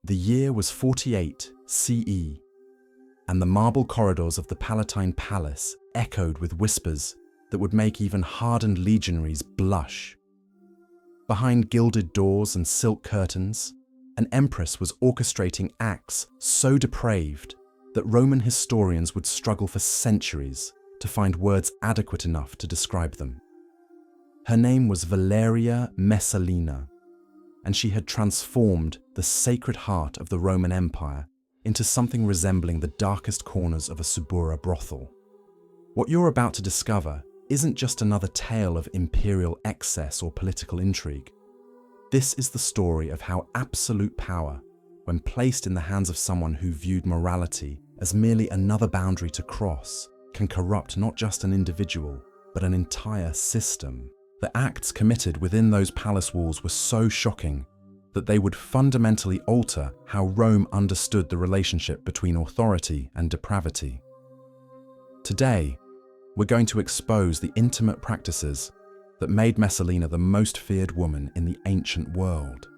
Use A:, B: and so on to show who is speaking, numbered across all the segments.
A: The year was 48 CE, and the marble corridors of the Palatine Palace echoed with whispers that would make even hardened legionaries blush. Behind gilded doors and silk curtains, an empress was orchestrating acts so depraved that Roman historians would struggle for centuries to find words adequate enough to describe them. Her name was Valeria Messalina, and she had transformed the Sacred Heart of the Roman Empire into something resembling the darkest corners of a Subura brothel. What you're about to discover isn't just another tale of imperial excess or political intrigue. This is the story of how absolute power, when placed in the hands of someone who viewed morality as merely another boundary to cross, can corrupt not just an individual, but an entire system. The acts committed within those palace walls were so shocking that they would fundamentally alter how Rome understood the relationship between authority and depravity. Today, we're going to expose the intimate practices that made Messalina the most feared woman in the ancient world.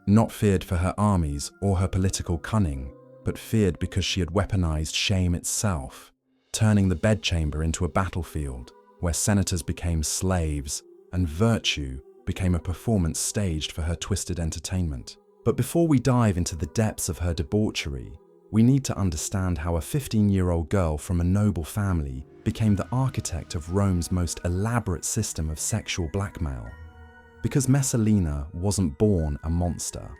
A: Not feared for her armies or her political cunning, but feared because she had weaponized shame itself, turning the bedchamber into a battlefield where senators became slaves and virtue became a performance staged for her twisted entertainment. But before we dive into the depths of her debauchery, we need to understand how a 15-year-old girl from a noble family became the architect of Rome's most elaborate system of sexual blackmail. Because Messalina wasn't born a monster.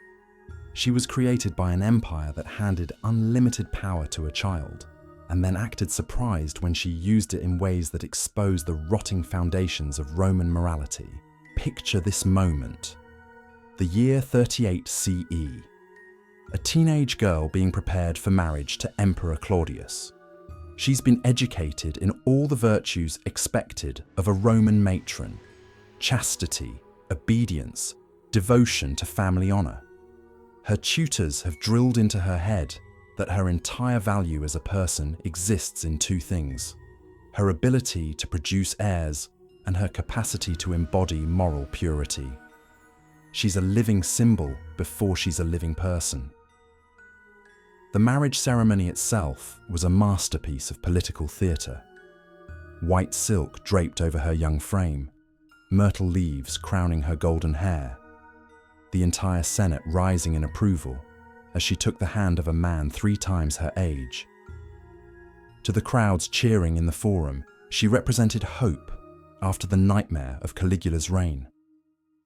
A: She was created by an empire that handed unlimited power to a child, and then acted surprised when she used it in ways that exposed the rotting foundations of Roman morality. Picture this moment. The year 38 CE. A teenage girl being prepared for marriage to Emperor Claudius. She's been educated in all the virtues expected of a Roman matron: chastity, obedience, devotion to family honor. Her tutors have drilled into her head that her entire value as a person exists in two things: her ability to produce heirs and her capacity to embody moral purity. She's a living symbol before she's a living person. The marriage ceremony itself was a masterpiece of political theatre. White silk draped over her young frame, myrtle leaves crowning her golden hair, the entire Senate rising in approval as she took the hand of a man 3 times her age. To the crowds cheering in the forum, she represented hope after the nightmare of Caligula's reign.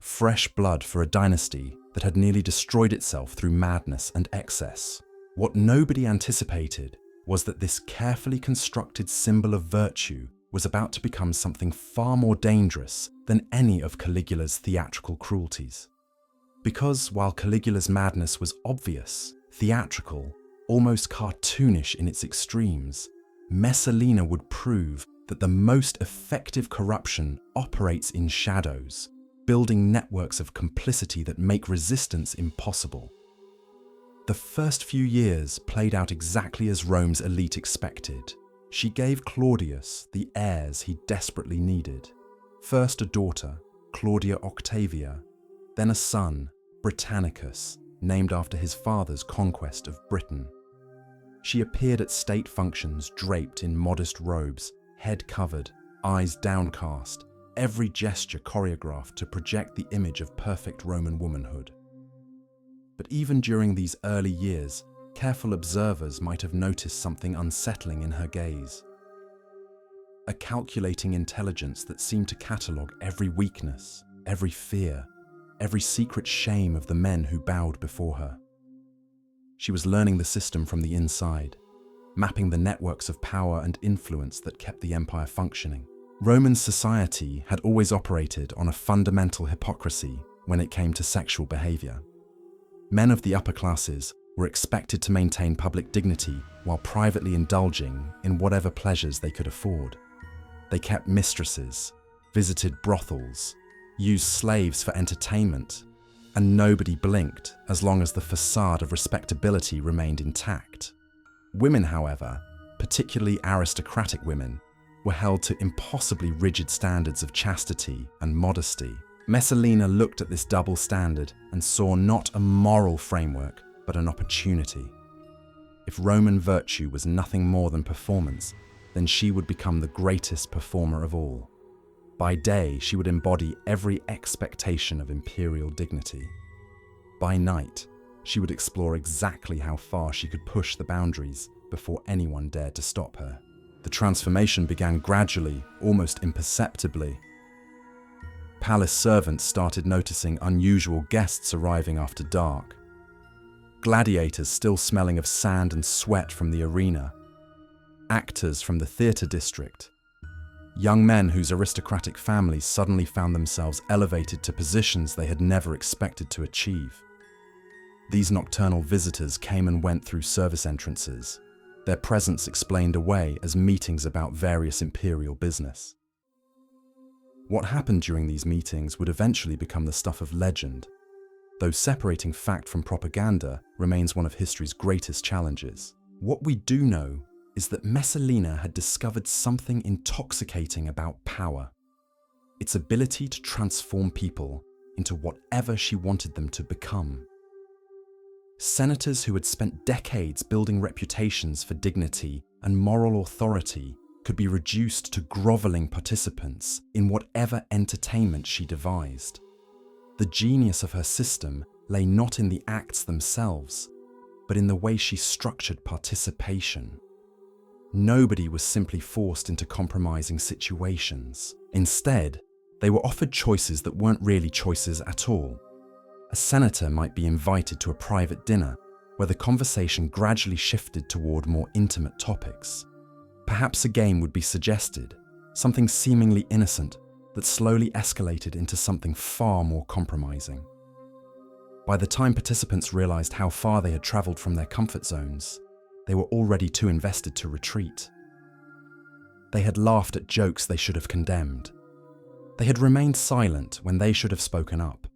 A: Fresh blood for a dynasty that had nearly destroyed itself through madness and excess. What nobody anticipated was that this carefully constructed symbol of virtue was about to become something far more dangerous than any of Caligula's theatrical cruelties. Because while Caligula's madness was obvious, theatrical, almost cartoonish in its extremes, Messalina would prove that the most effective corruption operates in shadows, building networks of complicity that make resistance impossible. The first few years played out exactly as Rome's elite expected. She gave Claudius the heirs he desperately needed. First a daughter, Claudia Octavia, then a son, Britannicus, named after his father's conquest of Britain. She appeared at state functions draped in modest robes, head covered, eyes downcast, every gesture choreographed to project the image of perfect Roman womanhood. But even during these early years, careful observers might have noticed something unsettling in her gaze. A calculating intelligence that seemed to catalogue every weakness, every fear, every secret shame of the men who bowed before her. She was learning the system from the inside, mapping the networks of power and influence that kept the empire functioning. Roman society had always operated on a fundamental hypocrisy when it came to sexual behavior. Men of the upper classes were expected to maintain public dignity while privately indulging in whatever pleasures they could afford. They kept mistresses, visited brothels, used slaves for entertainment, and nobody blinked as long as the facade of respectability remained intact. Women, however, particularly aristocratic women, were held to impossibly rigid standards of chastity and modesty. Messalina looked at this double standard and saw not a moral framework, but an opportunity. If Roman virtue was nothing more than performance, then she would become the greatest performer of all. By day, she would embody every expectation of imperial dignity. By night, she would explore exactly how far she could push the boundaries before anyone dared to stop her. The transformation began gradually, almost imperceptibly. Palace servants started noticing unusual guests arriving after dark. Gladiators still smelling of sand and sweat from the arena. Actors from the theatre district. Young men whose aristocratic families suddenly found themselves elevated to positions they had never expected to achieve. These nocturnal visitors came and went through service entrances, their presence explained away as meetings about various imperial business. What happened during these meetings would eventually become the stuff of legend, though separating fact from propaganda remains one of history's greatest challenges. What we do know is that Messalina had discovered something intoxicating about power, its ability to transform people into whatever she wanted them to become. Senators who had spent decades building reputations for dignity and moral authority could be reduced to groveling participants in whatever entertainment she devised. The genius of her system lay not in the acts themselves, but in the way she structured participation. Nobody was simply forced into compromising situations. Instead, they were offered choices that weren't really choices at all. A senator might be invited to a private dinner where the conversation gradually shifted toward more intimate topics. Perhaps a game would be suggested, something seemingly innocent that slowly escalated into something far more compromising. By the time participants realized how far they had traveled from their comfort zones, they were already too invested to retreat. They had laughed at jokes they should have condemned. They had remained silent when they should have spoken up.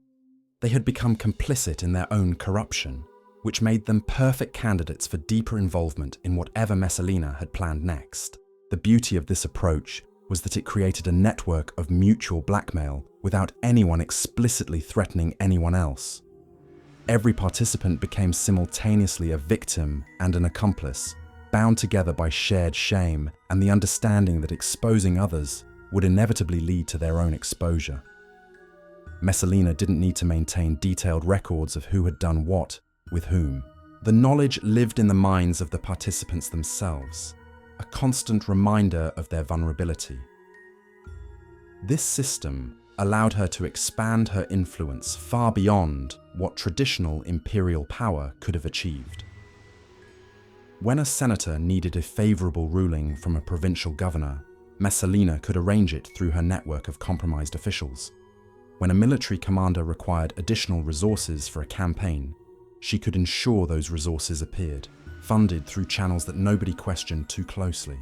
A: They had become complicit in their own corruption, which made them perfect candidates for deeper involvement in whatever Messalina had planned next. The beauty of this approach was that it created a network of mutual blackmail without anyone explicitly threatening anyone else. Every participant became simultaneously a victim and an accomplice, bound together by shared shame and the understanding that exposing others would inevitably lead to their own exposure. Messalina didn't need to maintain detailed records of who had done what with whom. The knowledge lived in the minds of the participants themselves, a constant reminder of their vulnerability. This system allowed her to expand her influence far beyond what traditional imperial power could have achieved. When a senator needed a favorable ruling from a provincial governor, Messalina could arrange it through her network of compromised officials. When a military commander required additional resources for a campaign, she could ensure those resources appeared, funded through channels that nobody questioned too closely.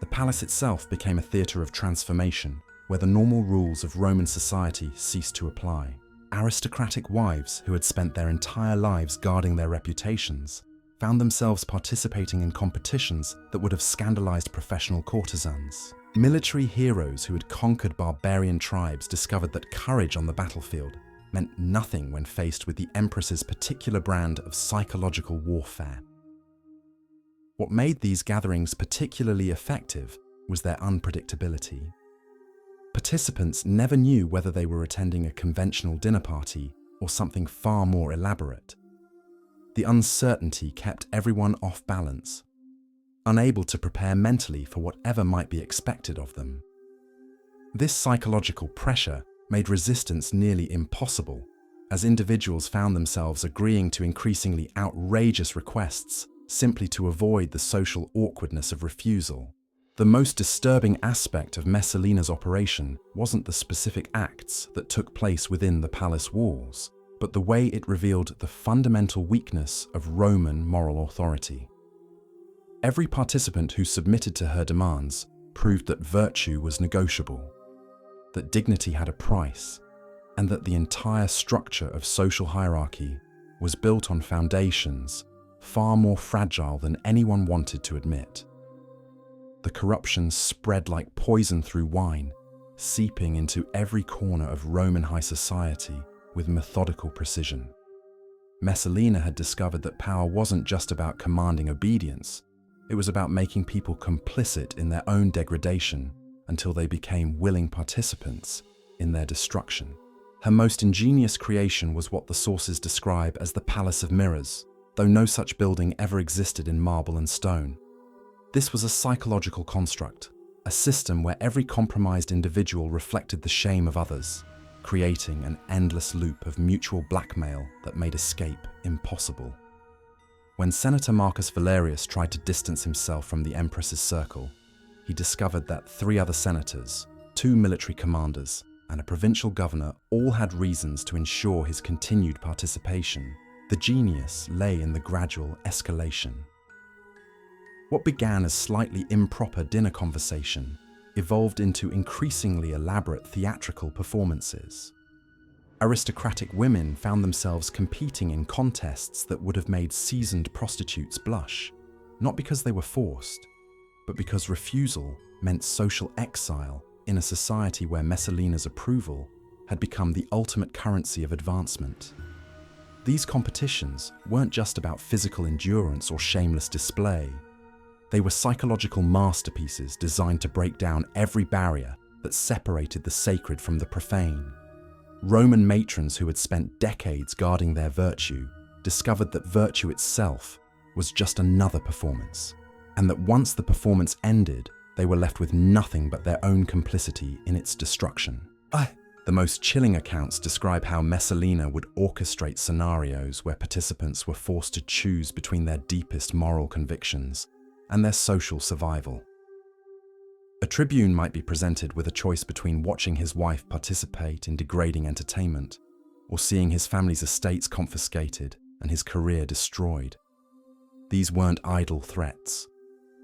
A: The palace itself became a theatre of transformation, where the normal rules of Roman society ceased to apply. Aristocratic wives who had spent their entire lives guarding their reputations found themselves participating in competitions that would have scandalized professional courtesans. Military heroes who had conquered barbarian tribes discovered that courage on the battlefield meant nothing when faced with the Empress's particular brand of psychological warfare. What made these gatherings particularly effective was their unpredictability. Participants never knew whether they were attending a conventional dinner party or something far more elaborate. The uncertainty kept everyone off balance, unable to prepare mentally for whatever might be expected of them. This psychological pressure made resistance nearly impossible, as individuals found themselves agreeing to increasingly outrageous requests simply to avoid the social awkwardness of refusal. The most disturbing aspect of Messalina's operation wasn't the specific acts that took place within the palace walls, but the way it revealed the fundamental weakness of Roman moral authority. Every participant who submitted to her demands proved that virtue was negotiable, that dignity had a price, and that the entire structure of social hierarchy was built on foundations far more fragile than anyone wanted to admit. The corruption spread like poison through wine, seeping into every corner of Roman high society with methodical precision. Messalina had discovered that power wasn't just about commanding obedience, it was about making people complicit in their own degradation until they became willing participants in their destruction. Her most ingenious creation was what the sources describe as the Palace of Mirrors, though no such building ever existed in marble and stone. This was a psychological construct, a system where every compromised individual reflected the shame of others, creating an endless loop of mutual blackmail that made escape impossible. When Senator Marcus Valerius tried to distance himself from the Empress's circle, he discovered that 3 other senators, 2 military commanders, and a provincial governor all had reasons to ensure his continued participation. The genius lay in the gradual escalation. What began as slightly improper dinner conversation evolved into increasingly elaborate theatrical performances. Aristocratic women found themselves competing in contests that would have made seasoned prostitutes blush, not because they were forced, but because refusal meant social exile in a society where Messalina's approval had become the ultimate currency of advancement. These competitions weren't just about physical endurance or shameless display. They were psychological masterpieces designed to break down every barrier that separated the sacred from the profane. Roman matrons who had spent decades guarding their virtue discovered that virtue itself was just another performance, and that once the performance ended, they were left with nothing but their own complicity in its destruction. The most chilling accounts describe how Messalina would orchestrate scenarios where participants were forced to choose between their deepest moral convictions and their social survival. A tribune might be presented with a choice between watching his wife participate in degrading entertainment or seeing his family's estates confiscated and his career destroyed. These weren't idle threats.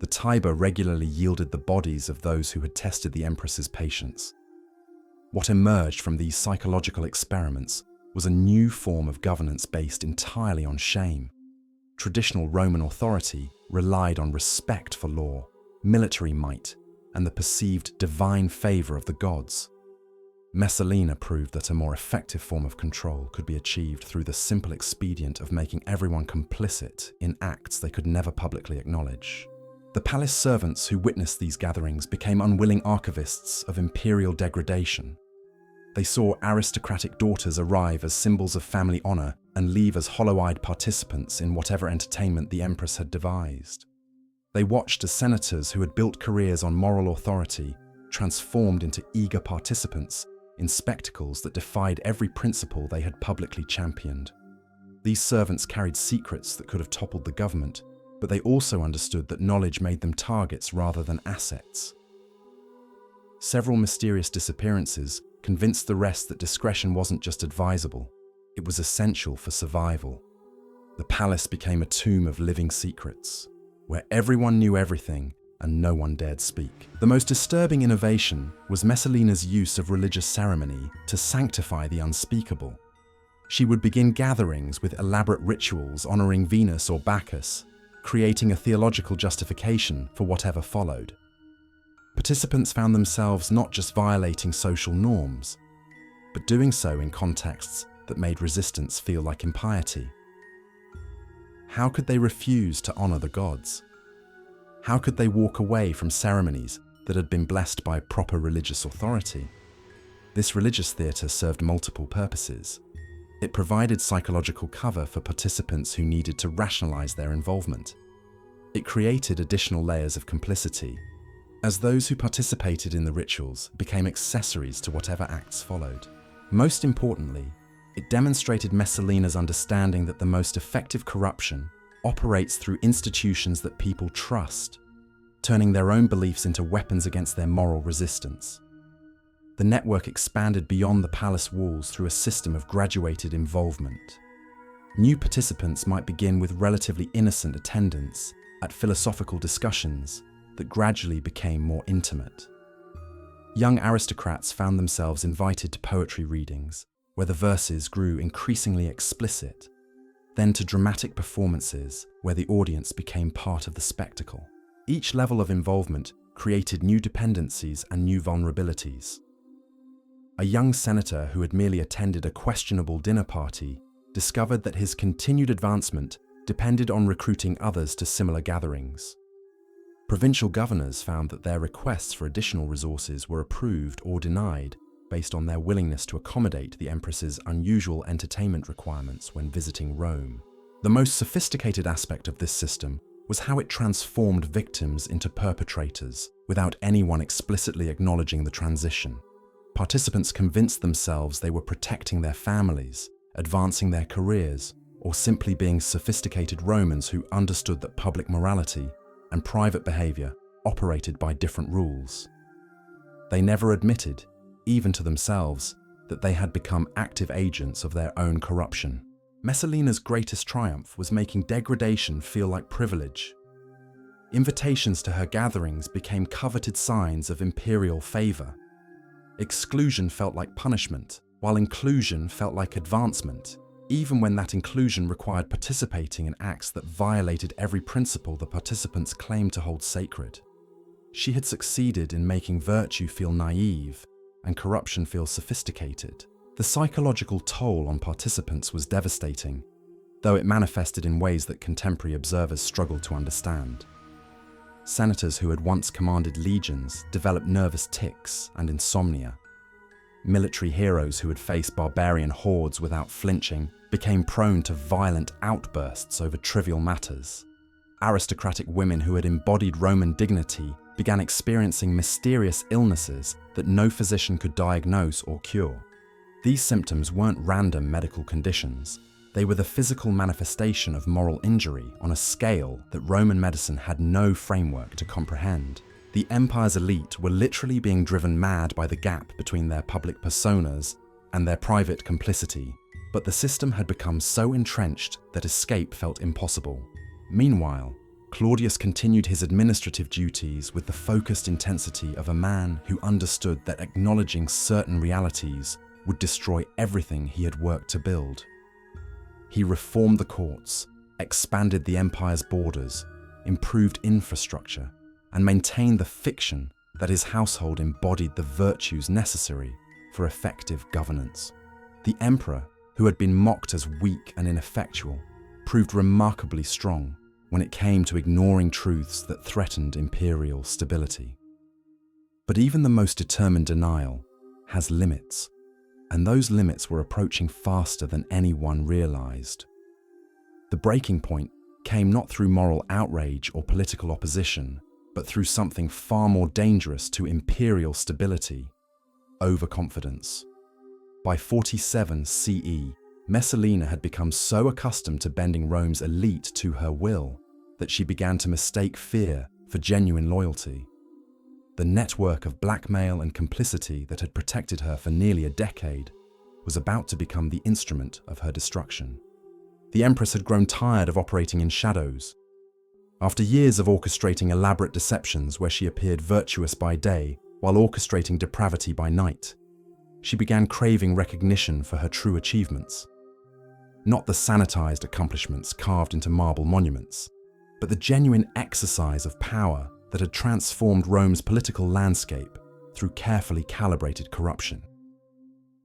A: The Tiber regularly yielded the bodies of those who had tested the Empress's patience. What emerged from these psychological experiments was a new form of governance based entirely on shame. Traditional Roman authority relied on respect for law, military might, and the perceived divine favor of the gods. Messalina proved that a more effective form of control could be achieved through the simple expedient of making everyone complicit in acts they could never publicly acknowledge. The palace servants who witnessed these gatherings became unwilling archivists of imperial degradation. They saw aristocratic daughters arrive as symbols of family honor and leave as hollow-eyed participants in whatever entertainment the Empress had devised. They watched as senators who had built careers on moral authority transformed into eager participants in spectacles that defied every principle they had publicly championed. These servants carried secrets that could have toppled the government, but they also understood that knowledge made them targets rather than assets. Several mysterious disappearances convinced the rest that discretion wasn't just advisable, it was essential for survival. The palace became a tomb of living secrets, where everyone knew everything and no one dared speak. The most disturbing innovation was Messalina's use of religious ceremony to sanctify the unspeakable. She would begin gatherings with elaborate rituals honoring Venus or Bacchus, creating a theological justification for whatever followed. Participants found themselves not just violating social norms, but doing so in contexts that made resistance feel like impiety. How could they refuse to honor the gods? How could they walk away from ceremonies that had been blessed by proper religious authority? This religious theatre served multiple purposes. It provided psychological cover for participants who needed to rationalize their involvement. It created additional layers of complicity, as those who participated in the rituals became accessories to whatever acts followed. Most importantly, it demonstrated Messalina's understanding that the most effective corruption operates through institutions that people trust, turning their own beliefs into weapons against their moral resistance. The network expanded beyond the palace walls through a system of graduated involvement. New participants might begin with relatively innocent attendance at philosophical discussions that gradually became more intimate. Young aristocrats found themselves invited to poetry readings, where the verses grew increasingly explicit, then to dramatic performances where the audience became part of the spectacle. Each level of involvement created new dependencies and new vulnerabilities. A young senator who had merely attended a questionable dinner party discovered that his continued advancement depended on recruiting others to similar gatherings. Provincial governors found that their requests for additional resources were approved or denied based on their willingness to accommodate the Empress's unusual entertainment requirements when visiting Rome. The most sophisticated aspect of this system was how it transformed victims into perpetrators without anyone explicitly acknowledging the transition. Participants convinced themselves they were protecting their families, advancing their careers, or simply being sophisticated Romans who understood that public morality and private behavior operated by different rules. They never admitted, even to themselves, that they had become active agents of their own corruption. Messalina's greatest triumph was making degradation feel like privilege. Invitations to her gatherings became coveted signs of imperial favor. Exclusion felt like punishment, while inclusion felt like advancement, even when that inclusion required participating in acts that violated every principle the participants claimed to hold sacred. She had succeeded in making virtue feel naive and corruption feel sophisticated. The psychological toll on participants was devastating, though it manifested in ways that contemporary observers struggled to understand. Senators who had once commanded legions developed nervous tics and insomnia. Military heroes who had faced barbarian hordes without flinching became prone to violent outbursts over trivial matters. Aristocratic women who had embodied Roman dignity began experiencing mysterious illnesses that no physician could diagnose or cure. These symptoms weren't random medical conditions. They were the physical manifestation of moral injury on a scale that Roman medicine had no framework to comprehend. The empire's elite were literally being driven mad by the gap between their public personas and their private complicity, but the system had become so entrenched that escape felt impossible. Meanwhile, Claudius continued his administrative duties with the focused intensity of a man who understood that acknowledging certain realities would destroy everything he had worked to build. He reformed the courts, expanded the empire's borders, improved infrastructure, and maintained the fiction that his household embodied the virtues necessary for effective governance. The emperor, who had been mocked as weak and ineffectual, proved remarkably strong when it came to ignoring truths that threatened imperial stability. But even the most determined denial has limits, and those limits were approaching faster than anyone realized. The breaking point came not through moral outrage or political opposition, but through something far more dangerous to imperial stability: overconfidence. By 47 CE, Messalina had become so accustomed to bending Rome's elite to her will that she began to mistake fear for genuine loyalty. The network of blackmail and complicity that had protected her for nearly a decade was about to become the instrument of her destruction. The Empress had grown tired of operating in shadows. After years of orchestrating elaborate deceptions where she appeared virtuous by day while orchestrating depravity by night, she began craving recognition for her true achievements. Not the sanitized accomplishments carved into marble monuments, but the genuine exercise of power that had transformed Rome's political landscape through carefully calibrated corruption.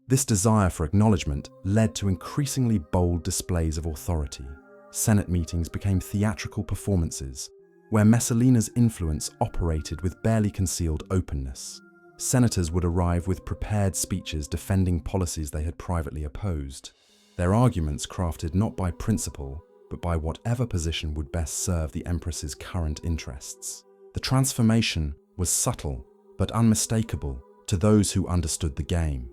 A: This desire for acknowledgement led to increasingly bold displays of authority. Senate meetings became theatrical performances where Messalina's influence operated with barely concealed openness. Senators would arrive with prepared speeches defending policies they had privately opposed, their arguments crafted not by principle, but by whatever position would best serve the Empress's current interests. The transformation was subtle but unmistakable to those who understood the game.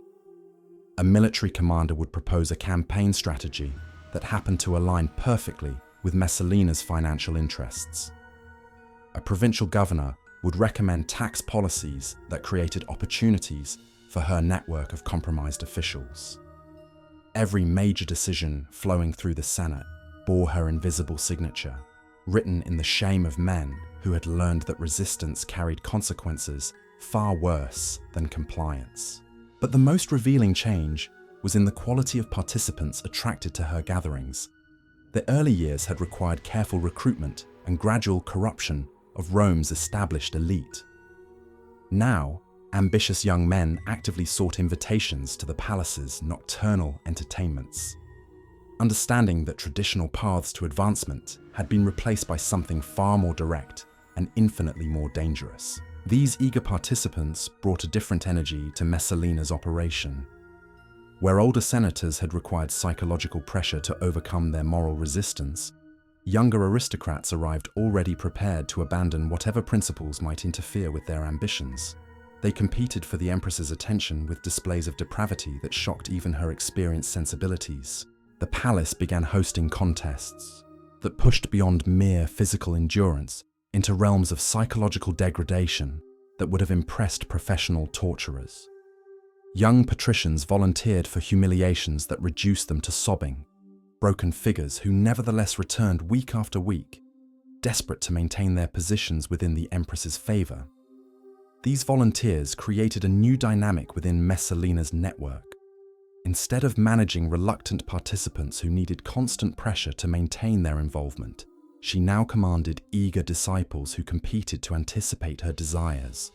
A: A military commander would propose a campaign strategy that happened to align perfectly with Messalina's financial interests. A provincial governor would recommend tax policies that created opportunities for her network of compromised officials. Every major decision flowing through the Senate bore her invisible signature, written in the shame of men who had learned that resistance carried consequences far worse than compliance. But the most revealing change was in the quality of participants attracted to her gatherings. The early years had required careful recruitment and gradual corruption of Rome's established elite. Now, ambitious young men actively sought invitations to the palace's nocturnal entertainments. understanding that traditional paths to advancement had been replaced by something far more direct and infinitely more dangerous. These eager participants brought a different energy to Messalina's operation. Where older senators had required psychological pressure to overcome their moral resistance, younger aristocrats arrived already prepared to abandon whatever principles might interfere with their ambitions. They competed for the Empress's attention with displays of depravity that shocked even her experienced sensibilities. The palace began hosting contests that pushed beyond mere physical endurance into realms of psychological degradation that would have impressed professional torturers. Young patricians volunteered for humiliations that reduced them to sobbing, broken figures who nevertheless returned week after week, desperate to maintain their positions within the Empress's favor. These volunteers created a new dynamic within Messalina's network. Instead of managing reluctant participants who needed constant pressure to maintain their involvement, she now commanded eager disciples who competed to anticipate her desires.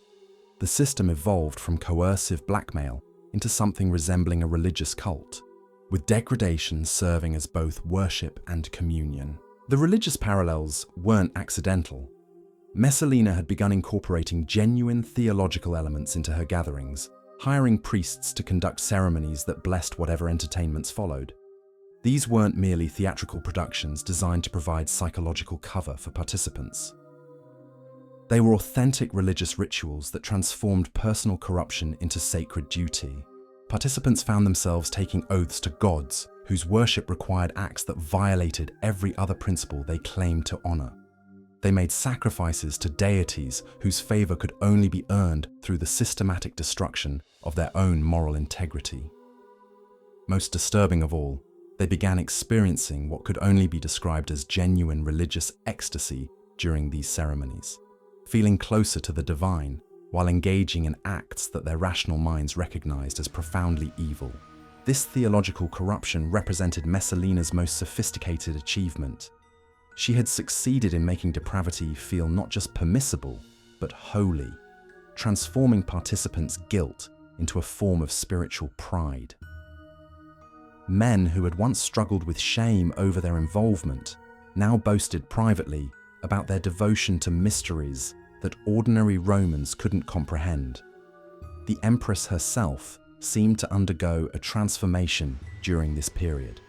A: The system evolved from coercive blackmail into something resembling a religious cult, with degradation serving as both worship and communion. The religious parallels weren't accidental. Messalina had begun incorporating genuine theological elements into her gatherings, hiring priests to conduct ceremonies that blessed whatever entertainments followed. These weren't merely theatrical productions designed to provide psychological cover for participants. They were authentic religious rituals that transformed personal corruption into sacred duty. Participants found themselves taking oaths to gods whose worship required acts that violated every other principle they claimed to honor. They made sacrifices to deities whose favor could only be earned through the systematic destruction of their own moral integrity. Most disturbing of all, they began experiencing what could only be described as genuine religious ecstasy during these ceremonies, feeling closer to the divine while engaging in acts that their rational minds recognized as profoundly evil. This theological corruption represented Messalina's most sophisticated achievement. She had succeeded in making depravity feel not just permissible, but holy, transforming participants' guilt into a form of spiritual pride. Men who had once struggled with shame over their involvement now boasted privately about their devotion to mysteries that ordinary Romans couldn't comprehend. The Empress herself seemed to undergo a transformation during this period.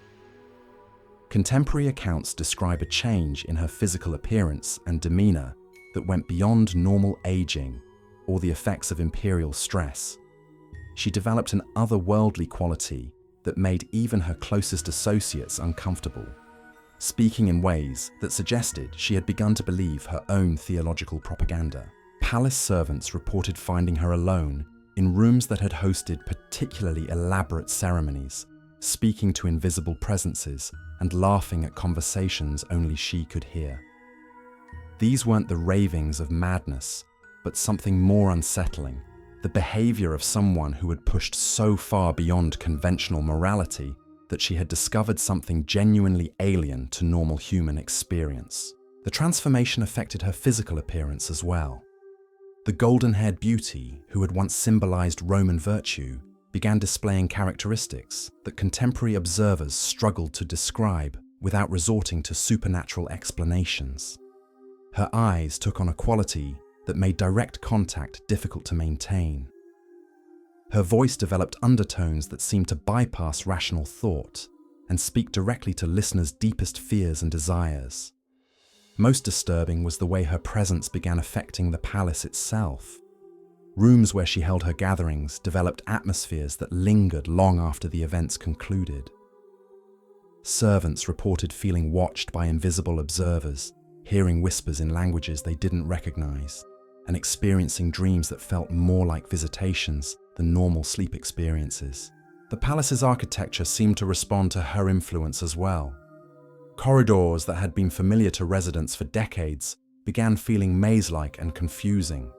A: Contemporary accounts describe a change in her physical appearance and demeanor that went beyond normal aging or the effects of imperial stress. She developed an otherworldly quality that made even her closest associates uncomfortable, speaking in ways that suggested she had begun to believe her own theological propaganda. Palace servants reported finding her alone in rooms that had hosted particularly elaborate ceremonies, speaking to invisible presences and laughing at conversations only she could hear. These weren't the ravings of madness, but something more unsettling, the behavior of someone who had pushed so far beyond conventional morality that she had discovered something genuinely alien to normal human experience. The transformation affected her physical appearance as well. The golden-haired beauty, who had once symbolized Roman virtue, began displaying characteristics that contemporary observers struggled to describe without resorting to supernatural explanations. Her eyes took on a quality that made direct contact difficult to maintain. Her voice developed undertones that seemed to bypass rational thought and speak directly to listeners' deepest fears and desires. Most disturbing was the way her presence began affecting the palace itself. Rooms where she held her gatherings developed atmospheres that lingered long after the events concluded. Servants reported feeling watched by invisible observers, hearing whispers in languages they didn't recognize, and experiencing dreams that felt more like visitations than normal sleep experiences. The palace's architecture seemed to respond to her influence as well. Corridors that had been familiar to residents for decades began feeling maze-like and confusing.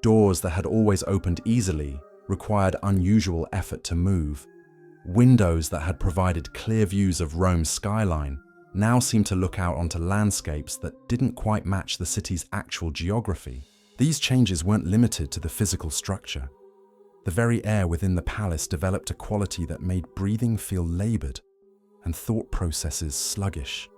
A: Doors that had always opened easily required unusual effort to move. Windows that had provided clear views of Rome's skyline now seemed to look out onto landscapes that didn't quite match the city's actual geography. These changes weren't limited to the physical structure. The very air within the palace developed a quality that made breathing feel labored, and thought processes sluggish.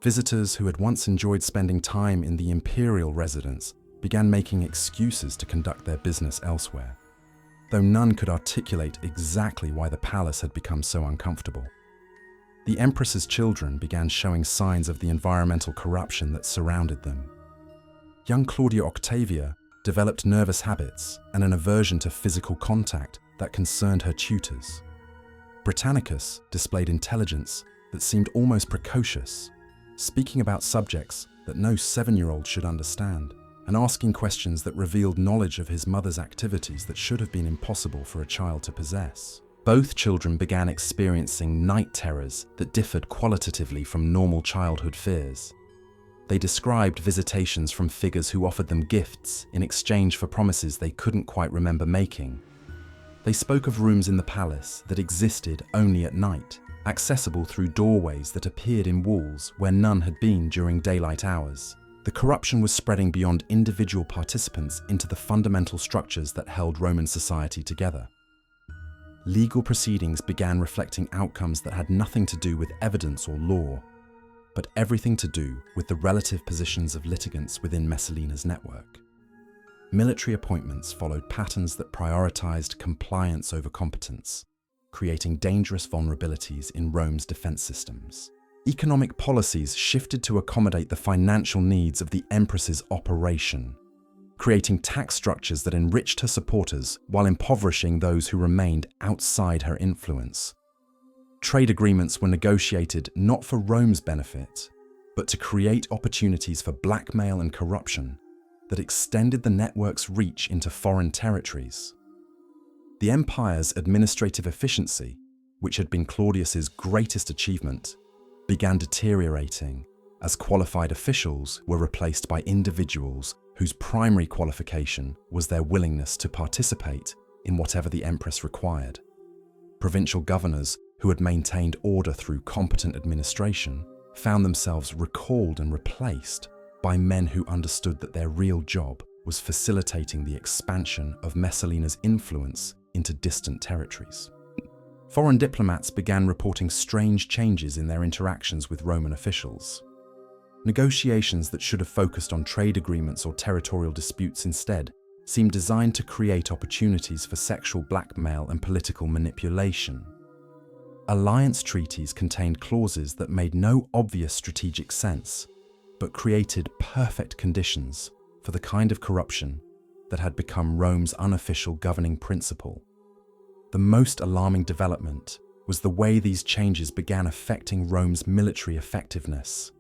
A: Visitors who had once enjoyed spending time in the imperial residence began making excuses to conduct their business elsewhere, though none could articulate exactly why the palace had become so uncomfortable. The Empress's children began showing signs of the environmental corruption that surrounded them. Young Claudia Octavia developed nervous habits and an aversion to physical contact that concerned her tutors. Britannicus displayed intelligence that seemed almost precocious, speaking about subjects that no 7-year-old should understand, and asking questions that revealed knowledge of his mother's activities that should have been impossible for a child to possess. Both children began experiencing night terrors that differed qualitatively from normal childhood fears. They described visitations from figures who offered them gifts in exchange for promises they couldn't quite remember making. They spoke of rooms in the palace that existed only at night, accessible through doorways that appeared in walls where none had been during daylight hours. The corruption was spreading beyond individual participants into the fundamental structures that held Roman society together. Legal proceedings began reflecting outcomes that had nothing to do with evidence or law, but everything to do with the relative positions of litigants within Messalina's network. Military appointments followed patterns that prioritized compliance over competence, creating dangerous vulnerabilities in Rome's defense systems. Economic policies shifted to accommodate the financial needs of the Empress's operation, creating tax structures that enriched her supporters while impoverishing those who remained outside her influence. Trade agreements were negotiated not for Rome's benefit, but to create opportunities for blackmail and corruption that extended the network's reach into foreign territories. The empire's administrative efficiency, which had been Claudius's greatest achievement, began deteriorating as qualified officials were replaced by individuals whose primary qualification was their willingness to participate in whatever the empress required. Provincial governors who had maintained order through competent administration found themselves recalled and replaced by men who understood that their real job was facilitating the expansion of Messalina's influence into distant territories. Foreign diplomats began reporting strange changes in their interactions with Roman officials. Negotiations that should have focused on trade agreements or territorial disputes instead seemed designed to create opportunities for sexual blackmail and political manipulation. Alliance treaties contained clauses that made no obvious strategic sense, but created perfect conditions for the kind of corruption that had become Rome's unofficial governing principle. The most alarming development was the way these changes began affecting Rome's military effectiveness.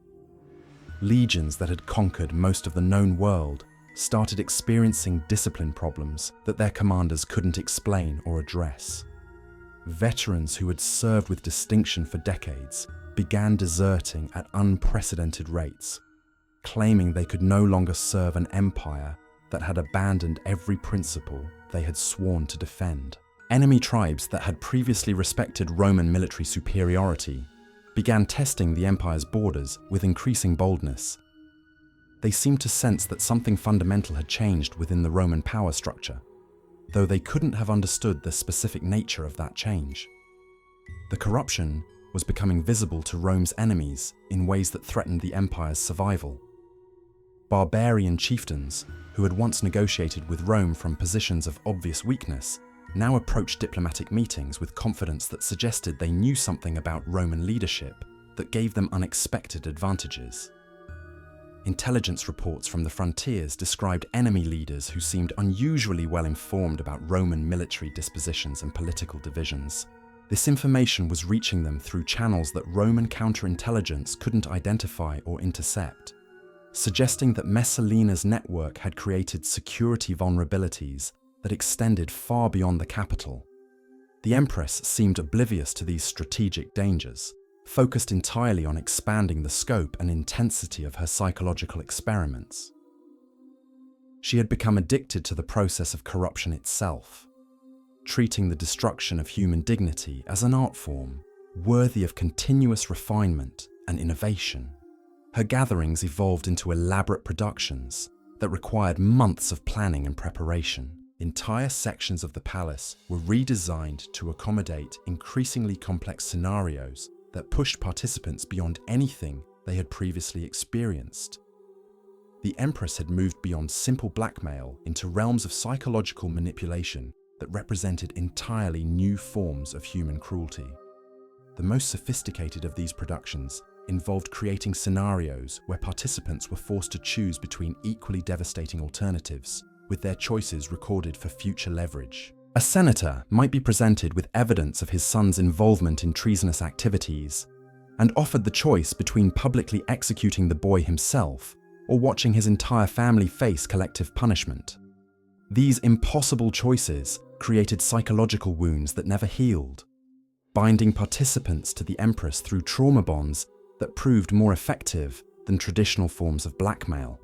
A: Legions that had conquered most of the known world started experiencing discipline problems that their commanders couldn't explain or address. Veterans who had served with distinction for decades began deserting at unprecedented rates, claiming they could no longer serve an empire that had abandoned every principle they had sworn to defend. Enemy tribes that had previously respected Roman military superiority began testing the empire's borders with increasing boldness. They seemed to sense that something fundamental had changed within the Roman power structure, though they couldn't have understood the specific nature of that change. The corruption was becoming visible to Rome's enemies in ways that threatened the empire's survival. Barbarian chieftains, who had once negotiated with Rome from positions of obvious weakness, now approached diplomatic meetings with confidence that suggested they knew something about Roman leadership that gave them unexpected advantages. Intelligence reports from the frontiers described enemy leaders who seemed unusually well informed about Roman military dispositions and political divisions. This information was reaching them through channels that Roman counterintelligence couldn't identify or intercept, suggesting that Messalina's network had created security vulnerabilities that extended far beyond the capital. The Empress seemed oblivious to these strategic dangers, focused entirely on expanding the scope and intensity of her psychological experiments. She had become addicted to the process of corruption itself, treating the destruction of human dignity as an art form worthy of continuous refinement and innovation. Her gatherings evolved into elaborate productions that required months of planning and preparation. Entire sections of the palace were redesigned to accommodate increasingly complex scenarios that pushed participants beyond anything they had previously experienced. The Empress had moved beyond simple blackmail into realms of psychological manipulation that represented entirely new forms of human cruelty. The most sophisticated of these productions involved creating scenarios where participants were forced to choose between equally devastating alternatives, with their choices recorded for future leverage. A senator might be presented with evidence of his son's involvement in treasonous activities and offered the choice between publicly executing the boy himself or watching his entire family face collective punishment. These impossible choices created psychological wounds that never healed, binding participants to the Empress through trauma bonds that proved more effective than traditional forms of blackmail.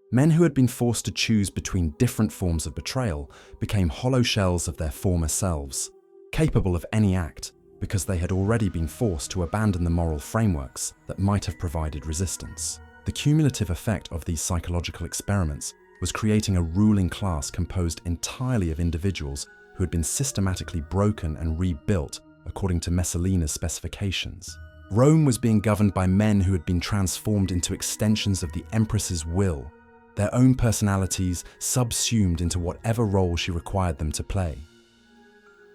A: Men who had been forced to choose between different forms of betrayal became hollow shells of their former selves, capable of any act because they had already been forced to abandon the moral frameworks that might have provided resistance. The cumulative effect of these psychological experiments was creating a ruling class composed entirely of individuals who had been systematically broken and rebuilt according to Messalina's specifications. Rome was being governed by men who had been transformed into extensions of the Empress's will, their own personalities subsumed into whatever role she required them to play.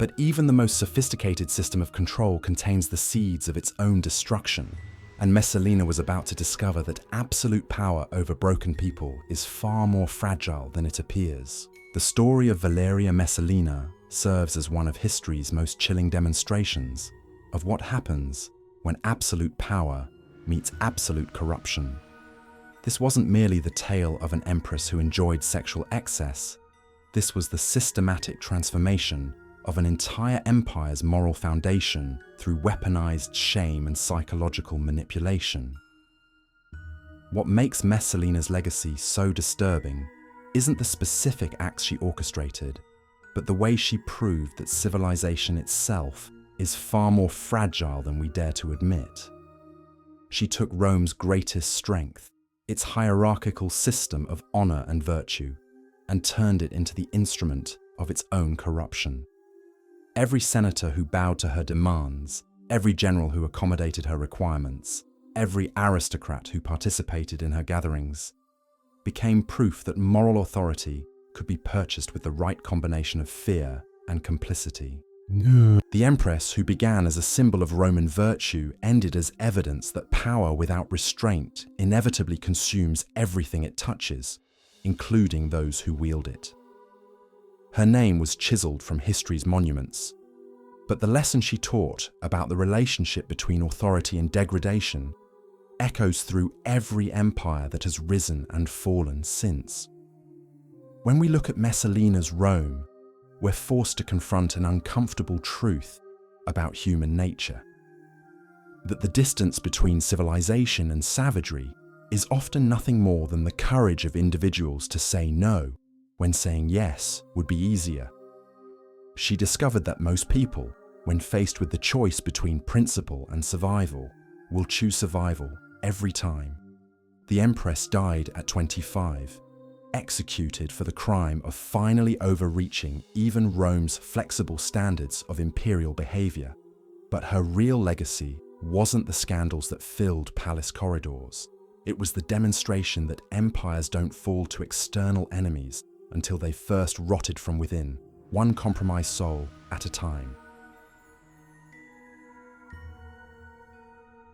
A: But even the most sophisticated system of control contains the seeds of its own destruction, and Messalina was about to discover that absolute power over broken people is far more fragile than it appears. The story of Valeria Messalina serves as one of history's most chilling demonstrations of what happens when absolute power meets absolute corruption. This wasn't merely the tale of an empress who enjoyed sexual excess. This was the systematic transformation of an entire empire's moral foundation through weaponized shame and psychological manipulation. What makes Messalina's legacy so disturbing isn't the specific acts she orchestrated, but the way she proved that civilization itself is far more fragile than we dare to admit. She took Rome's greatest strength, its hierarchical system of honor and virtue, and turned it into the instrument of its own corruption. Every senator who bowed to her demands, every general who accommodated her requirements, every aristocrat who participated in her gatherings, became proof that moral authority could be purchased with the right combination of fear and complicity. The Empress, who began as a symbol of Roman virtue, ended as evidence that power without restraint inevitably consumes everything it touches, including those who wield it. Her name was chiseled from history's monuments, but the lesson she taught about the relationship between authority and degradation echoes through every empire that has risen and fallen since. When we look at Messalina's Rome, we're forced to confront an uncomfortable truth about human nature: that the distance between civilization and savagery is often nothing more than the courage of individuals to say no when saying yes would be easier. She discovered that most people, when faced with the choice between principle and survival, will choose survival every time. The Empress died at 25, executed for the crime of finally overreaching even Rome's flexible standards of imperial behavior. But her real legacy wasn't the scandals that filled palace corridors. It was the demonstration that empires don't fall to external enemies until they've first rotted from within, one compromised soul at a time.